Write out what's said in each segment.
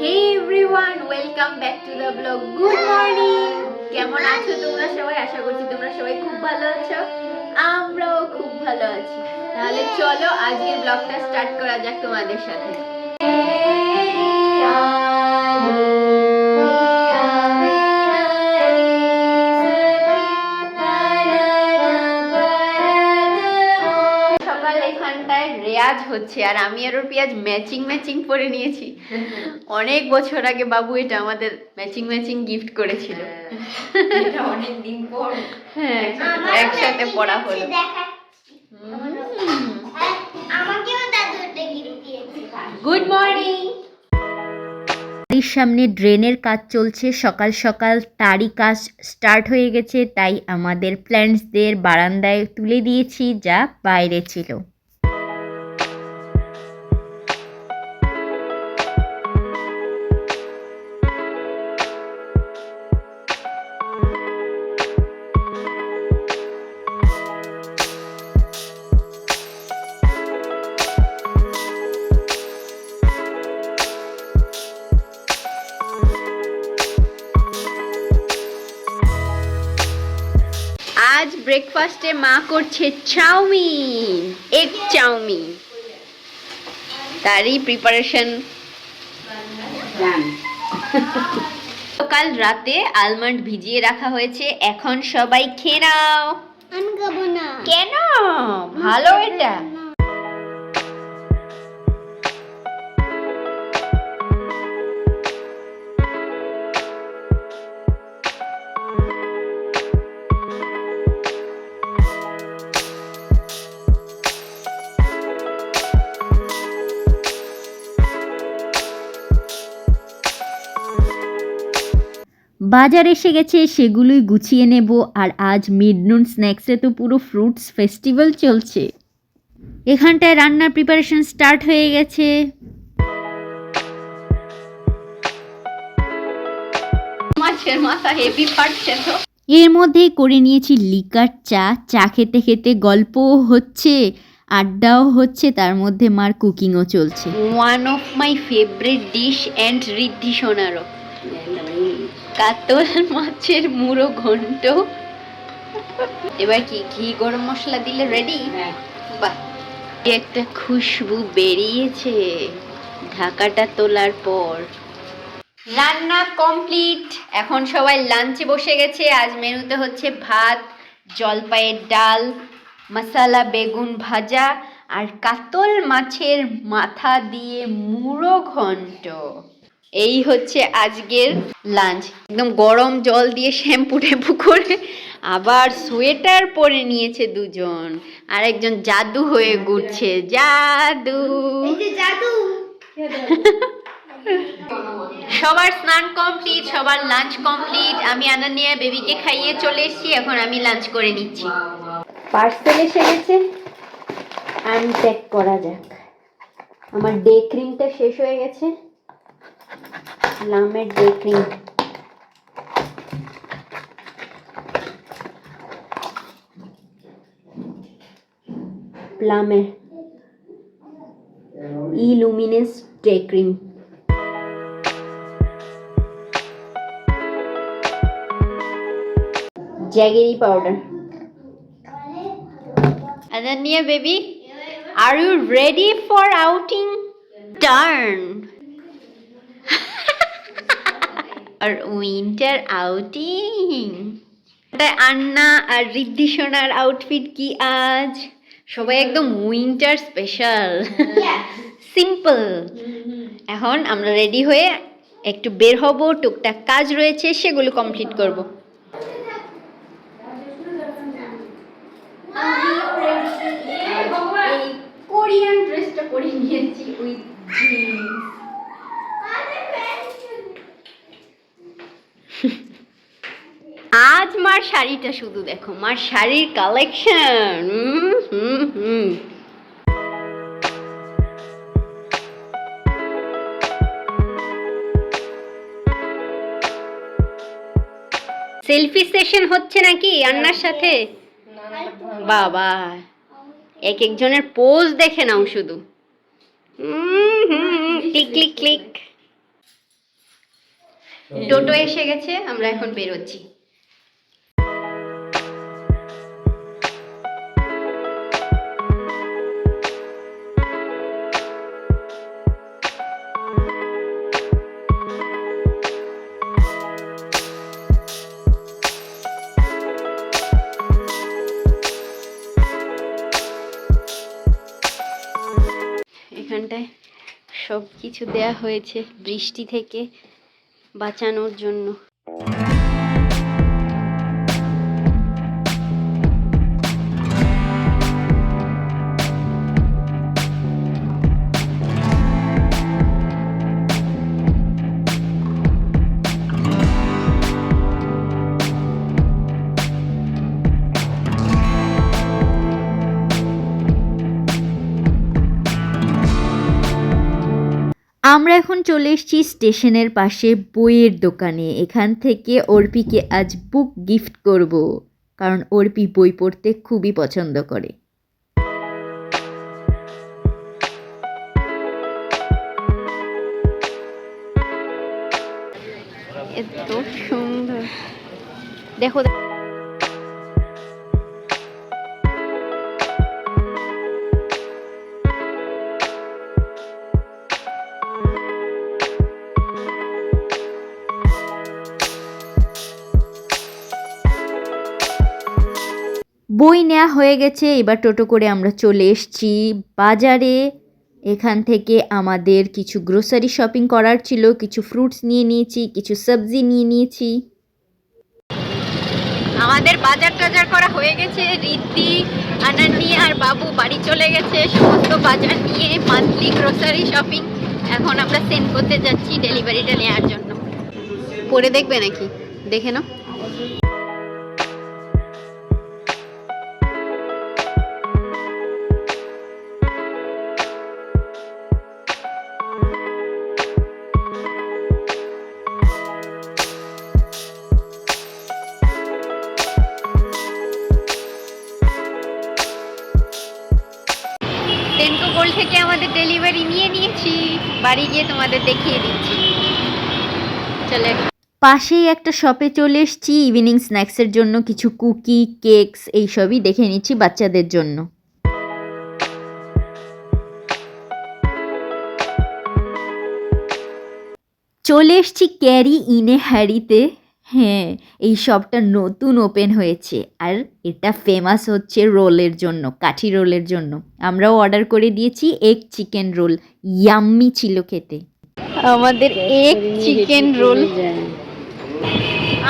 Hey everyone, welcome back to the vlog. Good morning. কেমন আছো তোমরা সবাই? আশা করছি তোমরা সবাই খুব ভালো আছো। আমরাও খুব ভালো আছি। তাহলে চলো আজকের ব্লগটা স্টার্ট করা যাক তোমাদের সাথে। এখানটায় রেয়াজ হচ্ছে আর আমি আর ওর পেঁয়াজ ম্যাচিং পরে নিয়েছি। অনেক বছর আগে বাবু এটা আমাদের ম্যাচিং গিফট করেছিল। অনেক দিন পর হ্যাঁ একসাথে পরা হলো। Good morning. বাড়ির সামনে ড্রেনের কাজ চলছে, সকাল সকাল তারই কাজ স্টার্ট হয়ে গেছে, তাই আমাদের প্ল্যান্টসদের বারান্দায় তুলে দিয়েছি যা বাইরে ছিল। আজ ব্রেকফাস্টে মা করছে চাউমিন, এগ চাউমিন। তারই প্রিপারেশন। কাল রাতে আলমন্ড ভিজিয়ে রাখা হয়েছে, এখন সবাই খেয়ে নাও। আমি খাবো না। কেন? ভালো এটা। বাজার এসে গেছে, সেগুলোই গুছিয়ে নেব। আর আজ মিডনুন স্ন্যাক্সে তো পুরো ফ্রুটস ফেস্টিভ্যাল চলছে। এখানটায় রান্নার প্রিপারেশন স্টার্ট হয়ে গেছে। মাছের মাথা হেভি ফাটছে তো। এর মধ্যেই করে নিয়েছি লিকার চা। চা খেতে খেতে গল্পও হচ্ছে, আড্ডাও হচ্ছে, তার মধ্যে মার কুকিংও চলছে। One of my favourite dish and Riddhi সোনারও, কাতল মাছের মুড়ো ঘন্ট। এবার কি ঘি গরম মশলা দিলে রেডি? বাহ, একটা খুশবু বেরিয়েছে ঢাকাটা তোলার পর। রান্না কমপ্লিট, এখন সবাই লাঞ্চে বসে গেছে। আজ মেনুতে হচ্ছে ভাত, জলপাইয়ের ডাল, মশলা বেগুন ভাজা আর কাতল মাছের মাথা দিয়ে মুড়ো ঘন্ট। এই হচ্ছে আজকের লাঞ্চ। একদম গরম জল দিয়ে শ্যাম্পু ট্যাম্পু করে আবার সোয়েটার পরে নিয়েছে দুজন, আর একজন জাদু হয়ে ঘুরছে। জাদু সবার স্নান কমপ্লিট, সবার লাঞ্চ কমপ্লিট। আমি আনানিয়া বেবিকে খাইয়ে চলে এসেছি, এখন আমি লাঞ্চ করে নিচ্ছি। পার্সেল এসে গেছে, আনপ্যাক করা যাক। আমার ডে ক্রিমটা শেষ হয়ে গেছে, প্লামের ডে ক্রিম। প্লামের illuminance day cream. Jaggery powder. Ananya baby, are you ready for outing? Turn. Or winter outing. আন্না আর ঋদ্ধি সোনার আউটফিট কি আজ? সবাই একদম উইন্টার স্পেশাল, সিম্পল। এখন আমরা রেডি হয়ে একটু বের হব, টুকটাক কাজ রয়েছে সেগুলো কমপ্লিট করব। এই কোরিয়ান ড্রেসটা পরে নিয়েছি উইথ জিন্স। আজ মার শাড়িটা শুধু দেখো, মার শাড়ির কালেকশন। সেলফি সেশন হচ্ছে নাকি আন্নার সাথে? বাবা, এক একজনের পোজ দেখে নাও শুধু। Click click click. টোটো এসে গেছে, আমরা এখন বেরোচ্ছি। এখানটায় সব কিছু দেয়া হয়েছে বৃষ্টি থেকে বাঁচানোর জন্য। আমরা এখন চলে এসেছি স্টেশনের পাশে বইয়ের দোকানে। এখান থেকে অর্পিকে আজ বুক গিফট করব, কারণ অর্পি বই পড়তে খুবই পছন্দ করে। এত সুন্দর, দেখো বই নেওয়া হয়ে গেছে, এবার টোটো করে আমরা চলে এসেছি বাজারে। এখান থেকে আমাদের কিছু গ্রোসারি শপিং করার ছিল, কিছু ফ্রুটস নিয়ে নিয়েছি, কিছু সবজি নিয়ে নিয়েছি। আমাদের বাজার টাজার করা হয়ে গেছে। রিদ্ধি, আনান্নি আর বাবু বাড়ি চলে গেছে সমস্ত বাজার নিয়ে, মান্থলি গ্রোসারি শপিং। এখন আমরা সেন্ড করতে যাচ্ছি ডেলিভারিটা নেওয়ার জন্য। পরে দেখবে নাকি? দেখে নাও। টেনকো গোল্ড থেকে আমাদের ডেলিভারি নিয়ে নিয়েছি, বাড়ি গিয়ে তোমাদের দেখিয়ে দিচ্ছি। চলে পাশেই একটা শপে চলে এসেছি ইভিনিং স্ন্যাক্সের জন্য, কিছু কুকি, কেকস এইসবই দেখে নিচ্ছি বাচ্চাদের জন্য। চলে এসেছি ক্যারি ইনে হ্যারিতে। হ্যাঁ, এই শপটা নতুন ওপেন হয়েছে, আর এটা ফেমাস হচ্ছে রোলের জন্য, কাঠি রোলের জন্য। আমরাও অর্ডার করে দিয়েছি এগ চিকেন রোল, ইয়াম্মি ছিল খেতে। আমাদের এগ চিকেন রোল,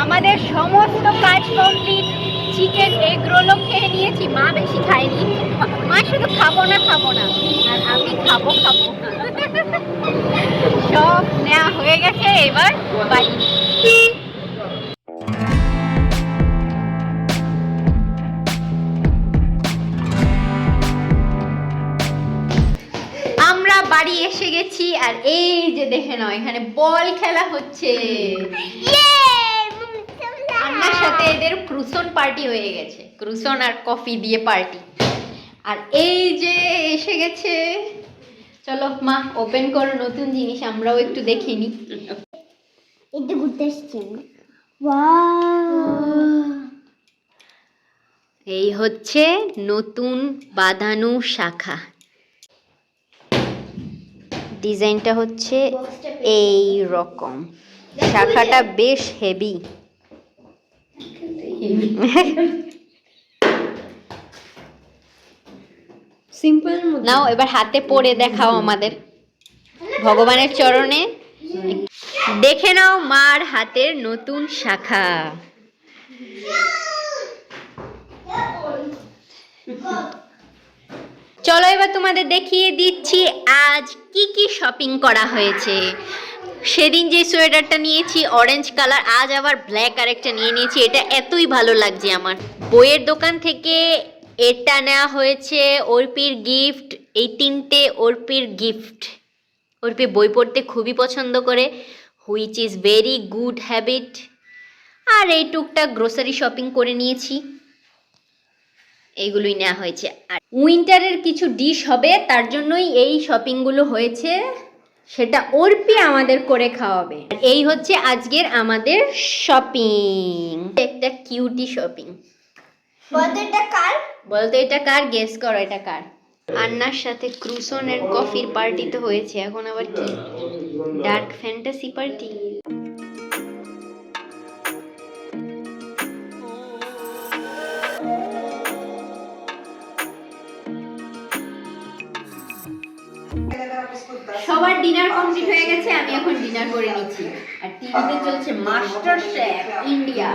আমাদের সমস্ত কাজ কমপ্লিট। চিকেন এগ রোলও খেয়ে নিয়েছি, মা বেশি খায়নি। মা শুধু খাবো না আর আমি খাবো। সব নেওয়া হয়ে গেছে, এবার বাড়ি। আমরা বাড়ি এসে গেছি, আর এই যে দেখে নাও এখানে বল খেলা হচ্ছে। রান্নার সাথে এদের ক্রুসন পার্টি হয়ে গেছে, ক্রুসন আর কফি দিয়ে পার্টি। আর এই যে এসে গেছে, চলো মা ওপেন করো নতুন জিনিস, আমরাও একটু দেখে নি। একটু ঘুরতে এসছি। এই হচ্ছে নতুন বাঁধানো শাখা। ডিজাইনটা হচ্ছে এই রকম, শাখাটা বেশ হেভি। সিম্পল নাও, এবার হাতে পরে দেখাও আমাদের ভগবানের চরণে। দেখে নাও মার হাতের নতুন শাখা। চলো এবার তোমাদের দেখিয়ে দিচ্ছি আজ কি কি শপিং করা হয়েছে। সেদিন যে সোয়েটারটা নিয়েছি অরেঞ্জ কালার, আজ আবার ব্ল্যাক আরেকটা নিয়ে নিয়েছি। এটা এতই ভালো লাগছে আমার। বইয়ের দোকান থেকে এটা নেওয়া হয়েছে অর্পির গিফট। এই তিনটে অর্পির গিফট। অর্পি বই পড়তে খুবই পছন্দ করে, which is very good habit. আর এই টুকটাক গ্রোসারি শপিং করে নিয়েছি, এইগুলোই নেওয়া হয়েছে। আর উইন্টারের কিছু ডিশ হবে, তার জন্যই এই শপিংগুলো হয়েছে। সেটা অর্পি আমাদের করে খাওয়াবে। এই হচ্ছে আজকের আমাদের শপিং, একটা কিউটি শপিং। বলতো এটা কার? বলতো এটা কার, গেস করো এটা কার। আন্নার সাথে ক্রুসনের কফির পার্টি তো হয়েছে, এখন আবার কি ডার্ক ফ্যান্টাসি পার্টি। সবার ডিনার কমপ্লিট হয়ে গেছে, আমি এখন ডিনার করে নিচ্ছি। আর টিভিতে চলছে master chef India.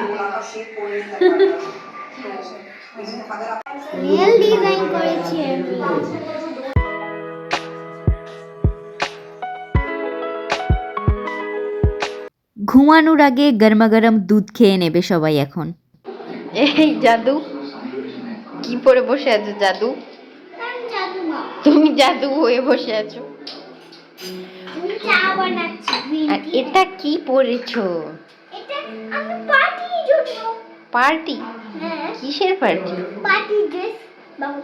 Real design করেছি আমি। ঘুমানোর আগে গরমাগরম দুধ খেয়ে নেবে সবাই এখন। এই জাদু, কি পরে বসে আছো জাদু? আমি জাদু না, তুমি জাদু হয়ে বসে আছো। আমি চা বানাচ্ছি green আর tea। এটা কি পরেছো? এটা আমি পার্টির জন্য। পার্টি? হ্যাঁ, কিসের পার্টি? পার্টি ড্রেস বাবু।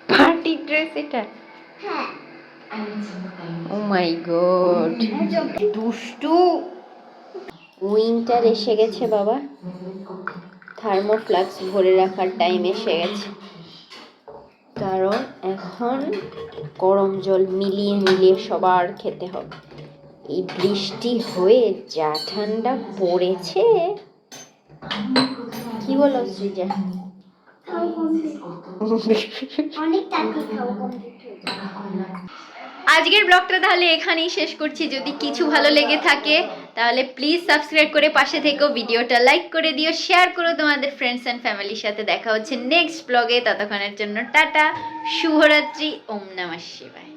পার্টি ড্রেস এটা? হ্যাঁ, ও মাই গড, দুষ্টু। উইন্টার এসে গেছে বাবা, থার্মোফ্লাক্স ভরে রাখার টাইম এসে গেছে, কারণ এখন গরম জল মিলিয়ে মিলিয়ে সবার খেতে হবে। এই বৃষ্টি হয়ে যা ঠান্ডা পড়েছে, কি বলো সৃজা? খাও কমপ্লিট। অনেক তাড়াতাড়ি খাও কমপ্লিট হয়ে যাবে। আজকের ব্লগটা তাহলে এখানেই শেষ করছি। যদি কিছু ভালো লেগে থাকে তাহলে প্লিজ সাবস্ক্রাইব করে পাশে থেকো, ভিডিওটা লাইক করে দিও, শেয়ার করো তোমাদের ফ্রেন্ডস অ্যান্ড ফ্যামিলির সাথে। দেখা হচ্ছে নেক্সট ব্লগে, ততক্ষণের জন্য টাটা, শুভরাত্রি, ওম নমঃ শিবায়।